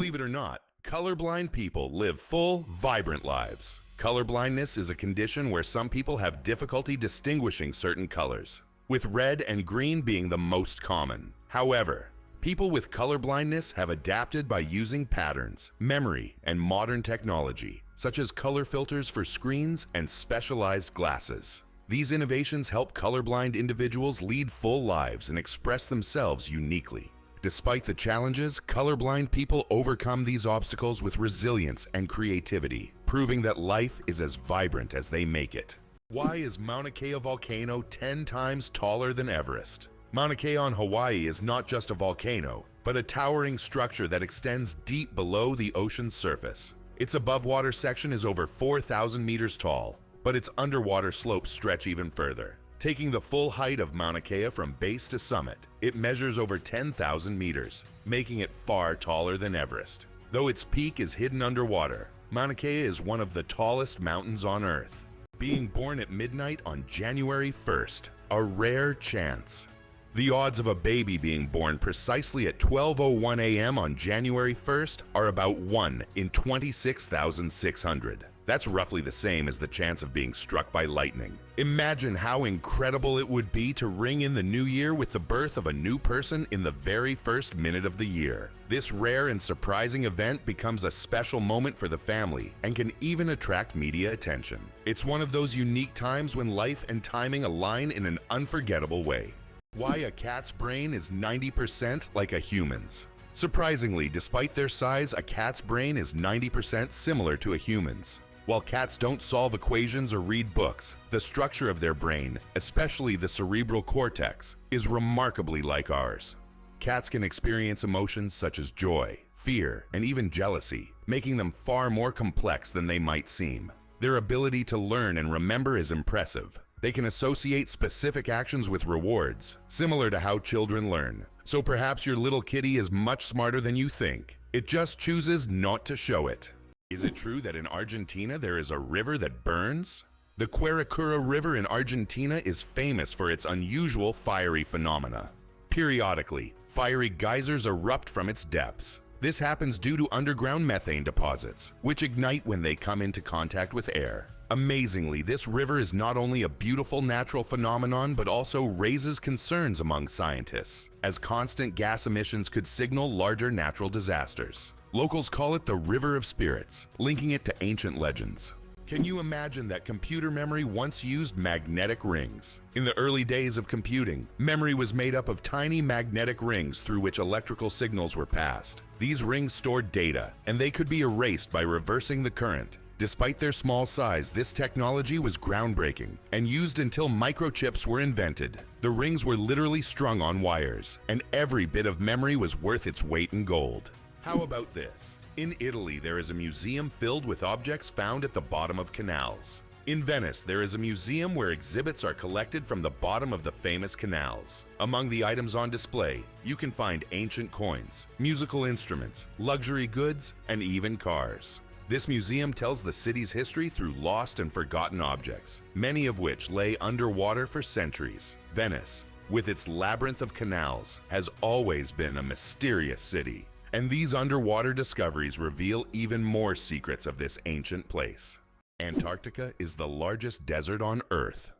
Believe it or not, colorblind people live full, vibrant lives. Colorblindness is a condition where some people have difficulty distinguishing certain colors, with red and green being the most common. However, people with colorblindness have adapted by using patterns, memory, and modern technology, such as color filters for screens and specialized glasses. These innovations help colorblind individuals lead full lives and express themselves uniquely. Despite the challenges, colorblind people overcome these obstacles with resilience and creativity, proving that life is as vibrant as they make it. Why is Mauna Kea volcano 10 times taller than Everest? Mauna Kea on Hawaii is not just a volcano, but a towering structure that extends deep below the ocean's surface. Its above-water section is over 4,000 meters tall, but its underwater slopes stretch even further. Taking the full height of Mauna Kea from base to summit, it measures over 10,000 meters, making it far taller than Everest. Though its peak is hidden underwater, Mauna Kea is one of the tallest mountains on Earth. Being born at midnight on January 1st, a rare chance. The odds of a baby being born precisely at 12:01 a.m. on January 1st are about 1 in 26,600. That's roughly the same as the chance of being struck by lightning. Imagine how incredible it would be to ring in the new year with the birth of a new person in the very first minute of the year. This rare and surprising event becomes a special moment for the family and can even attract media attention. It's one of those unique times when life and timing align in an unforgettable way. Why a cat's brain is 90% like a human's. Surprisingly, despite their size, a cat's brain is 90% similar to a human's. While cats don't solve equations or read books, the structure of their brain, especially the cerebral cortex, is remarkably like ours. Cats can experience emotions such as joy, fear, and even jealousy, making them far more complex than they might seem. Their ability to learn and remember is impressive. They can associate specific actions with rewards, similar to how children learn. So perhaps your little kitty is much smarter than you think. It just chooses not to show it. Is it true that in Argentina there is a river that burns? The Quirecura River in Argentina is famous for its unusual fiery phenomena. Periodically, fiery geysers erupt from its depths. This happens due to underground methane deposits, which ignite when they come into contact with air. Amazingly, this river is not only a beautiful natural phenomenon but also raises concerns among scientists, as constant gas emissions could signal larger natural disasters. Locals call it the River of Spirits, linking it to ancient legends. Can you imagine that computer memory once used magnetic rings? In the early days of computing, memory was made up of tiny magnetic rings through which electrical signals were passed. These rings stored data, and they could be erased by reversing the current. Despite their small size, this technology was groundbreaking and used until microchips were invented. The rings were literally strung on wires, and every bit of memory was worth its weight in gold. How about this? In Italy, there is a museum filled with objects found at the bottom of canals. In Venice, there is a museum where exhibits are collected from the bottom of the famous canals. Among the items on display, you can find ancient coins, musical instruments, luxury goods, and even cars. This museum tells the city's history through lost and forgotten objects, many of which lay underwater for centuries. Venice, with its labyrinth of canals, has always been a mysterious city. And these underwater discoveries reveal even more secrets of this ancient place. Antarctica is the largest desert on Earth.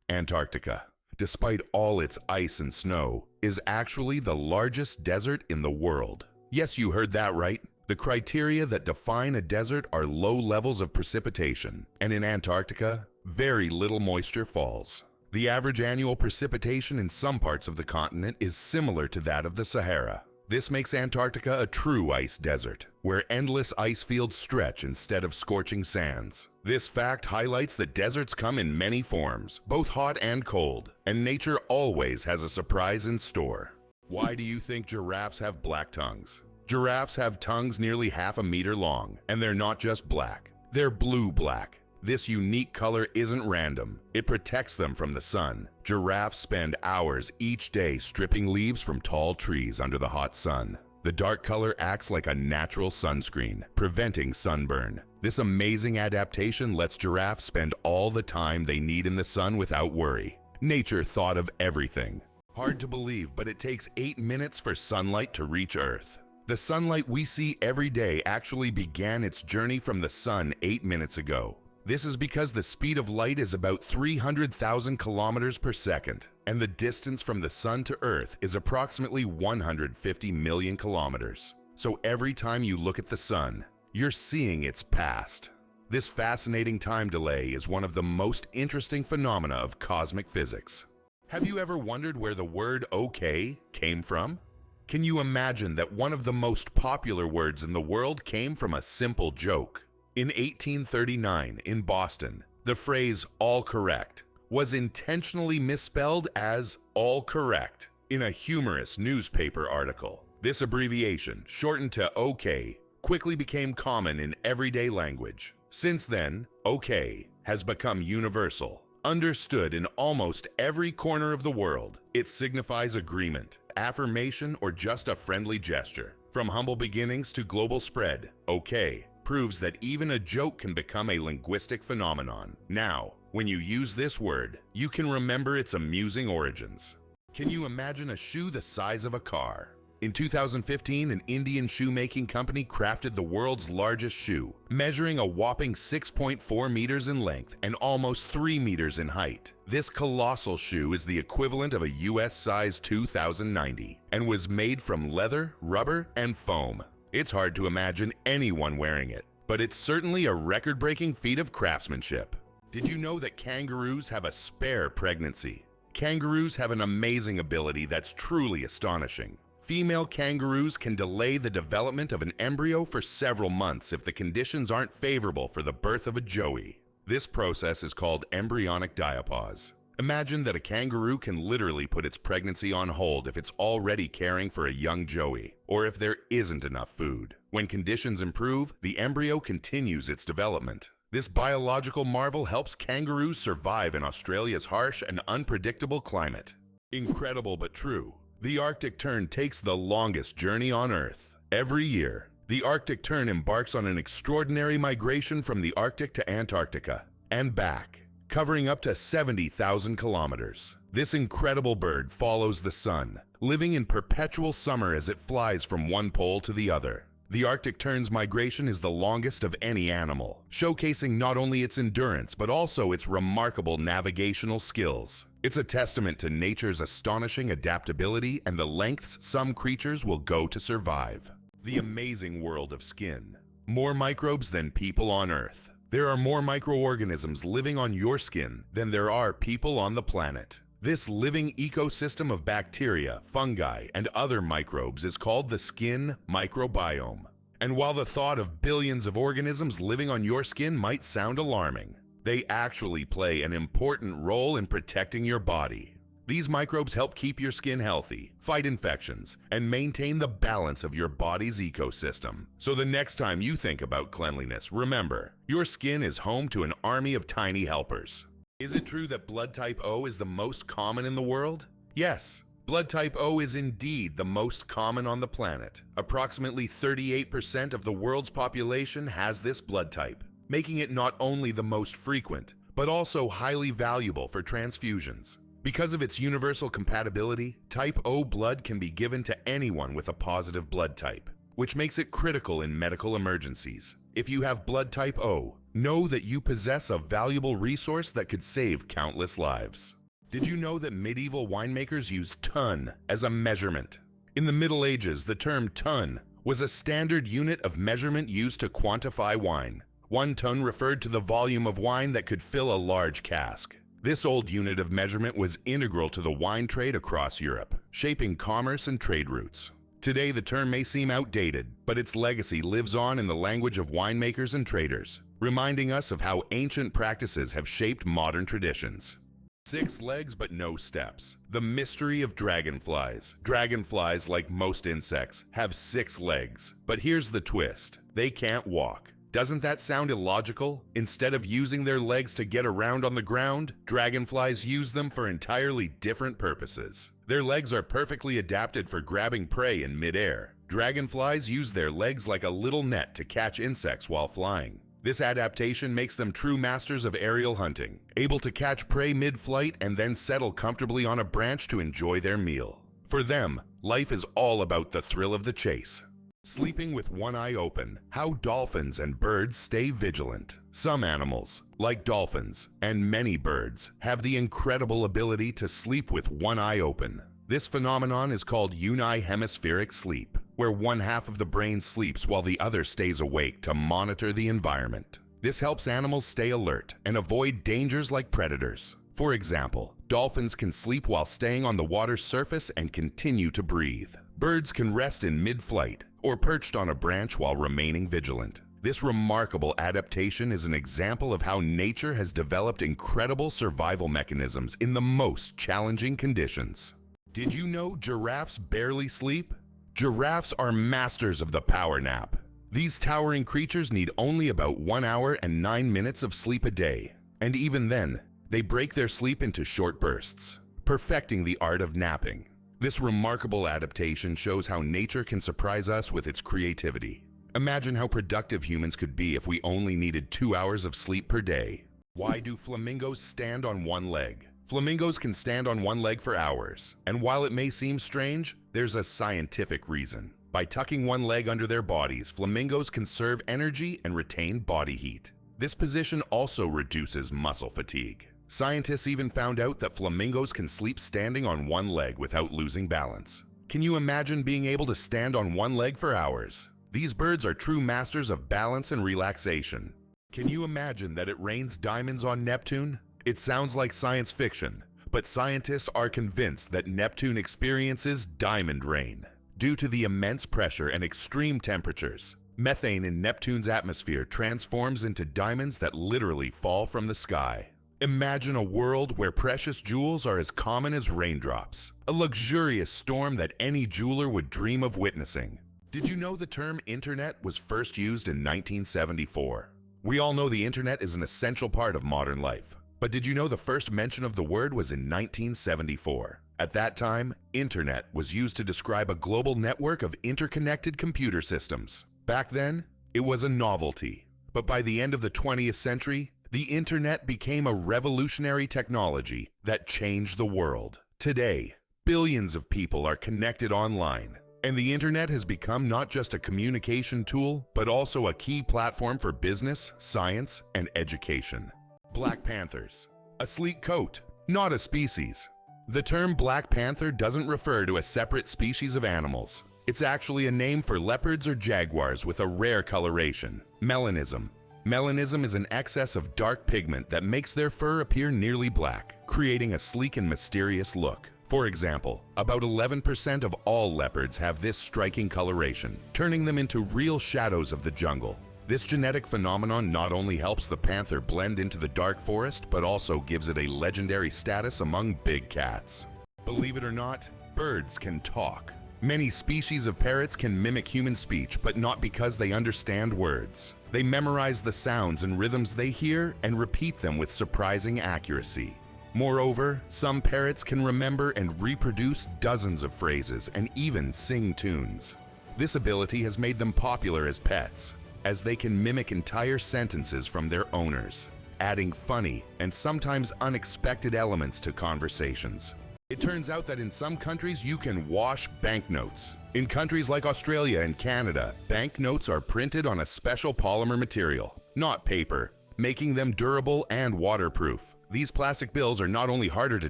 Antarctica, despite all its ice and snow, is actually the largest desert in the world. Yes, you heard that right. The criteria that define a desert are low levels of precipitation, and in Antarctica, very little moisture falls. The average annual precipitation in some parts of the continent is similar to that of the Sahara. This makes Antarctica a true ice desert, where endless ice fields stretch instead of scorching sands. This fact highlights that deserts come in many forms, both hot and cold, and nature always has a surprise in store. Why do you think giraffes have black tongues? Giraffes have tongues nearly half a meter long, and they're not just black, they're blue-black. This unique color isn't random. It protects them from the sun. Giraffes spend hours each day stripping leaves from tall trees under the hot sun. The dark color acts like a natural sunscreen, preventing sunburn. This amazing adaptation lets giraffes spend all the time they need in the sun without worry. Nature thought of everything. Hard to believe, but it takes 8 minutes for sunlight to reach Earth. The sunlight we see every day actually began its journey from the sun 8 minutes ago. This is because the speed of light is about 300,000 kilometers per second, and the distance from the sun to Earth is approximately 150 million kilometers. So every time you look at the sun, you're seeing its past. This fascinating time delay is one of the most interesting phenomena of cosmic physics. Have you ever wondered where the word okay came from? Can you imagine that one of the most popular words in the world came from a simple joke? In 1839, in Boston, the phrase "all correct" was intentionally misspelled as "all correct" in a humorous newspaper article. This abbreviation, shortened to OK, quickly became common in everyday language. Since then, OK has become universal, understood in almost every corner of the world. It signifies agreement, affirmation, or just a friendly gesture. From humble beginnings to global spread, OK proves that even a joke can become a linguistic phenomenon. Now, when you use this word, you can remember its amusing origins. Can you imagine a shoe the size of a car? In 2015, an Indian shoemaking company crafted the world's largest shoe, measuring a whopping 6.4 meters in length and almost 3 meters in height. This colossal shoe is the equivalent of a US size 2090 and was made from leather, rubber, and foam. It's hard to imagine anyone wearing it, but it's certainly a record-breaking feat of craftsmanship. Did you know that kangaroos have a spare pregnancy? Kangaroos have an amazing ability that's truly astonishing. Female kangaroos can delay the development of an embryo for several months if the conditions aren't favorable for the birth of a joey. This process is called embryonic diapause. Imagine that a kangaroo can literally put its pregnancy on hold if it's already caring for a young joey, or if there isn't enough food. When conditions improve, the embryo continues its development. This biological marvel helps kangaroos survive in Australia's harsh and unpredictable climate. Incredible but true. The Arctic tern takes the longest journey on Earth. Every year, the Arctic tern embarks on an extraordinary migration from the Arctic to Antarctica and back, covering up to 70,000 kilometers. This incredible bird follows the sun, living in perpetual summer as it flies from one pole to the other. The Arctic tern's migration is the longest of any animal, showcasing not only its endurance but also its remarkable navigational skills. It's a testament to nature's astonishing adaptability and the lengths some creatures will go to survive. The amazing world of skin. More microbes than people on Earth. There are more microorganisms living on your skin than there are people on the planet. This living ecosystem of bacteria, fungi, and other microbes is called the skin microbiome. And while the thought of billions of organisms living on your skin might sound alarming, they actually play an important role in protecting your body. These microbes help keep your skin healthy, fight infections, and maintain the balance of your body's ecosystem. So the next time you think about cleanliness, remember, your skin is home to an army of tiny helpers. Is it true that blood type O is the most common in the world? Yes, blood type O is indeed the most common on the planet. Approximately 38% of the world's population has this blood type, making it not only the most frequent, but also highly valuable for transfusions. Because of its universal compatibility, type O blood can be given to anyone with a positive blood type, which makes it critical in medical emergencies. If you have blood type O, know that you possess a valuable resource that could save countless lives. Did you know that medieval winemakers used ton as a measurement? In the Middle Ages, the term ton was a standard unit of measurement used to quantify wine. 1 ton referred to the volume of wine that could fill a large cask. This old unit of measurement was integral to the wine trade across Europe, shaping commerce and trade routes. Today, the term may seem outdated, but its legacy lives on in the language of winemakers and traders, reminding us of how ancient practices have shaped modern traditions. 6 legs but no steps. The mystery of dragonflies. Dragonflies, like most insects, have 6 legs. But here's the twist. They can't walk. Doesn't that sound illogical? Instead of using their legs to get around on the ground, dragonflies use them for entirely different purposes. Their legs are perfectly adapted for grabbing prey in midair. Dragonflies use their legs like a little net to catch insects while flying. This adaptation makes them true masters of aerial hunting, able to catch prey mid-flight and then settle comfortably on a branch to enjoy their meal. For them, life is all about the thrill of the chase. Sleeping with one eye open. How dolphins and birds stay vigilant. Some animals, like dolphins and many birds, have the incredible ability to sleep with one eye open. This phenomenon is called unihemispheric sleep, where one half of the brain sleeps while the other stays awake to monitor the environment. This helps animals stay alert and avoid dangers like predators. For example, dolphins can sleep while staying on the water's surface and continue to breathe. Birds can rest in mid-flight or perched on a branch while remaining vigilant. This remarkable adaptation is an example of how nature has developed incredible survival mechanisms in the most challenging conditions. Did you know giraffes barely sleep? Giraffes are masters of the power nap. These towering creatures need only about 1 hour and 9 minutes of sleep a day. And even then, they break their sleep into short bursts, perfecting the art of napping. This remarkable adaptation shows how nature can surprise us with its creativity. Imagine how productive humans could be if we only needed 2 hours of sleep per day. Why do flamingos stand on one leg? Flamingos can stand on one leg for hours, and while it may seem strange, there's a scientific reason. By tucking one leg under their bodies, flamingos conserve energy and retain body heat. This position also reduces muscle fatigue. Scientists even found out that flamingos can sleep standing on one leg without losing balance. Can you imagine being able to stand on one leg for hours? These birds are true masters of balance and relaxation. Can you imagine that it rains diamonds on Neptune? It sounds like science fiction, but scientists are convinced that Neptune experiences diamond rain. Due to the immense pressure and extreme temperatures, methane in Neptune's atmosphere transforms into diamonds that literally fall from the sky. Imagine a world where precious jewels are as common as raindrops, a luxurious storm that any jeweler would dream of witnessing. Did you know the term internet was first used in 1974? We all know the internet is an essential part of modern life, but did you know the first mention of the word was in 1974? At that time, internet was used to describe a global network of interconnected computer systems. Back then, it was a novelty, but by the end of the 20th century, the internet became a revolutionary technology that changed the world. Today, billions of people are connected online, and the internet has become not just a communication tool, but also a key platform for business, science, and education. Black panthers. A sleek coat, not a species. The term Black Panther doesn't refer to a separate species of animals. It's actually a name for leopards or jaguars with a rare coloration, melanism. Melanism is an excess of dark pigment that makes their fur appear nearly black, creating a sleek and mysterious look. For example, about 11% of all leopards have this striking coloration, turning them into real shadows of the jungle. This genetic phenomenon not only helps the panther blend into the dark forest, but also gives it a legendary status among big cats. Believe it or not, birds can talk. Many species of parrots can mimic human speech, but not because they understand words. They memorize the sounds and rhythms they hear and repeat them with surprising accuracy. Moreover, some parrots can remember and reproduce dozens of phrases and even sing tunes. This ability has made them popular as pets, as they can mimic entire sentences from their owners, adding funny and sometimes unexpected elements to conversations. It turns out that in some countries you can wash banknotes. In countries like Australia and Canada, banknotes are printed on a special polymer material, not paper, making them durable and waterproof. These plastic bills are not only harder to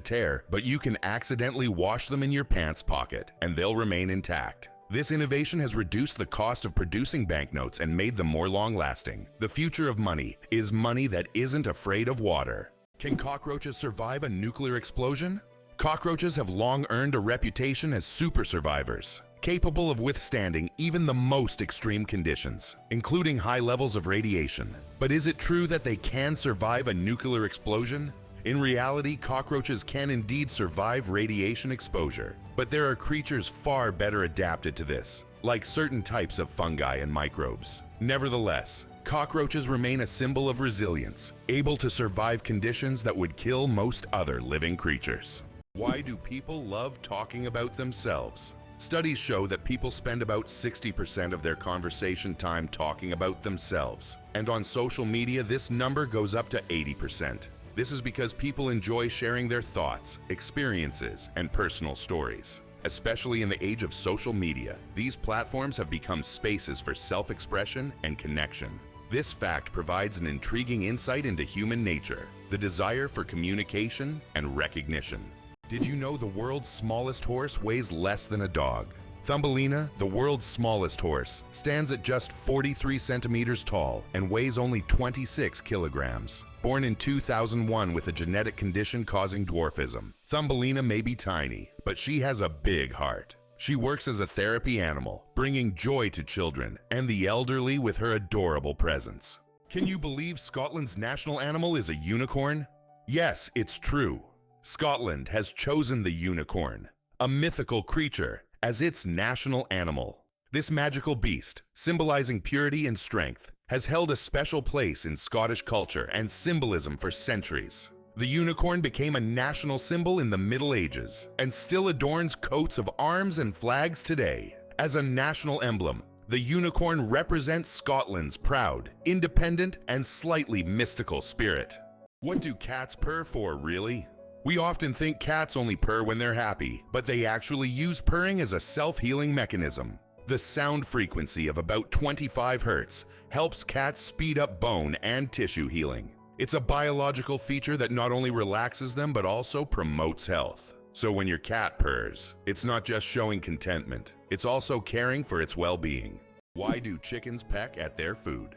tear, but you can accidentally wash them in your pants pocket, and they'll remain intact. This innovation has reduced the cost of producing banknotes and made them more long-lasting. The future of money is money that isn't afraid of water. Can cockroaches survive a nuclear explosion? Cockroaches have long earned a reputation as super survivors, capable of withstanding even the most extreme conditions, including high levels of radiation. But is it true that they can survive a nuclear explosion? In reality, cockroaches can indeed survive radiation exposure, but there are creatures far better adapted to this, like certain types of fungi and microbes. Nevertheless, cockroaches remain a symbol of resilience, able to survive conditions that would kill most other living creatures. Why do people love talking about themselves? Studies show that people spend about 60% of their conversation time talking about themselves, and on social media this number goes up to 80%. This is because people enjoy sharing their thoughts, experiences, and personal stories. Especially in the age of social media, these platforms have become spaces for self-expression and connection. This fact provides an intriguing insight into human nature, the desire for communication and recognition. Did you know the world's smallest horse weighs less than a dog? Thumbelina, the world's smallest horse, stands at just 43 centimeters tall and weighs only 26 kilograms. Born in 2001 with a genetic condition causing dwarfism, Thumbelina may be tiny, but she has a big heart. She works as a therapy animal, bringing joy to children and the elderly with her adorable presence. Can you believe Scotland's national animal is a unicorn? Yes, it's true. Scotland has chosen the unicorn, a mythical creature, as its national animal. This magical beast, symbolizing purity and strength, has held a special place in Scottish culture and symbolism for centuries. The unicorn became a national symbol in the Middle Ages and still adorns coats of arms and flags today. As a national emblem, the unicorn represents Scotland's proud, independent, and slightly mystical spirit. What do cats purr for, really? We often think cats only purr when they're happy, but they actually use purring as a self-healing mechanism. The sound frequency of about 25 Hz helps cats speed up bone and tissue healing. It's a biological feature that not only relaxes them but also promotes health. So when your cat purrs, it's not just showing contentment, it's also caring for its well-being. Why do chickens peck at their food?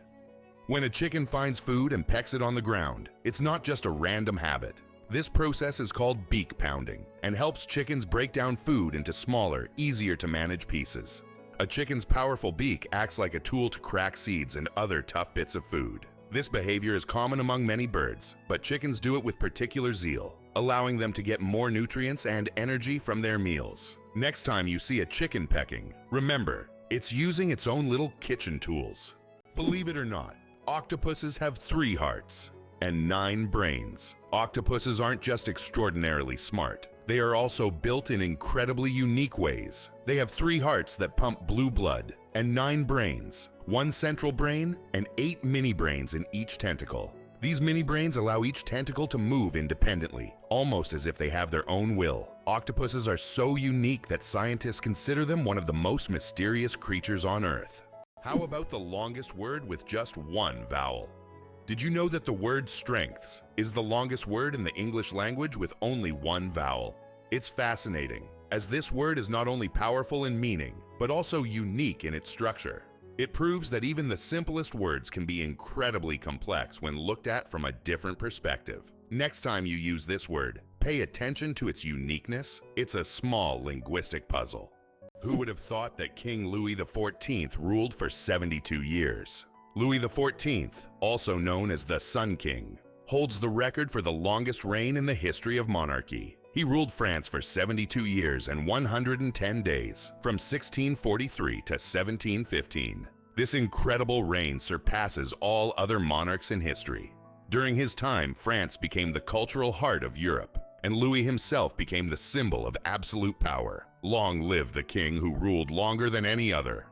When a chicken finds food and pecks it on the ground, it's not just a random habit. This process is called beak pounding and helps chickens break down food into smaller, easier to manage pieces. A chicken's powerful beak acts like a tool to crack seeds and other tough bits of food. This behavior is common among many birds, but chickens do it with particular zeal, allowing them to get more nutrients and energy from their meals. Next time you see a chicken pecking, remember, it's using its own little kitchen tools. Believe it or not, octopuses have 3 hearts and 9 brains. Octopuses aren't just extraordinarily smart. They are also built in incredibly unique ways. They have 3 hearts that pump blue blood and 9 brains, 1 central brain and 8 mini brains in each tentacle. These mini brains allow each tentacle to move independently, almost as if they have their own will. Octopuses are so unique that scientists consider them one of the most mysterious creatures on Earth. How about the longest word with just 1 vowel? Did you know that the word strengths is the longest word in the English language with only 1 vowel? It's fascinating, as this word is not only powerful in meaning, but also unique in its structure. It proves that even the simplest words can be incredibly complex when looked at from a different perspective. Next time you use this word, pay attention to its uniqueness. It's a small linguistic puzzle. Who would have thought that King Louis the 14th ruled for 72 years? Louis the 14th, also known as the Sun King, holds the record for the longest reign in the history of monarchy. He ruled France for 72 years and 110 days, from 1643 to 1715. This incredible reign surpasses all other monarchs in history. During his time, France became the cultural heart of Europe, and Louis himself became the symbol of absolute power. Long live the king who ruled longer than any other.